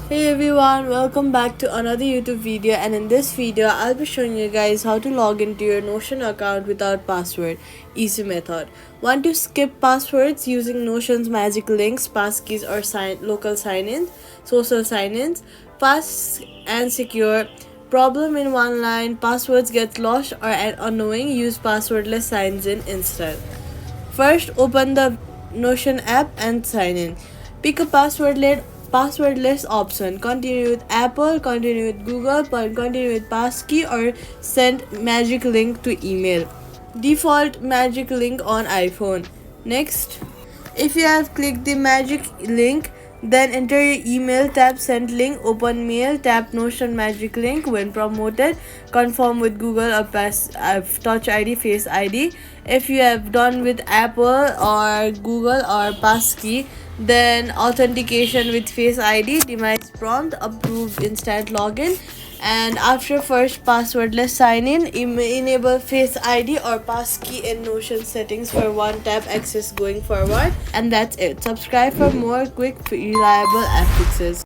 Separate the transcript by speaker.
Speaker 1: Hey everyone, welcome back to another YouTube video, and in this video I'll be showing you guys how to log into your Notion account without password. Easy method. Want to skip passwords using Notion's magic links, passkeys or local sign-ins, social sign-ins? Fast and secure. Problem in one line, passwords get lost or unknowing, use passwordless signs in instead. First, open the Notion app and sign in. Pick a passwordless option. Continue with Apple, continue with Google, continue with passkey, or send magic link to email. Default magic link on iPhone. Next, if you have clicked the magic link, then enter your email, tap send link, open mail, tap Notion magic link when promoted, confirm with Google or Touch ID, Face ID. If you have done with Apple or Google or passkey, then authentication with Face ID, demise prompt, approve instant login. And after first passwordless sign in, enable Face ID or passkey in Notion settings for one tap access going forward. And that's it. Subscribe for more quick, reliable app fixes.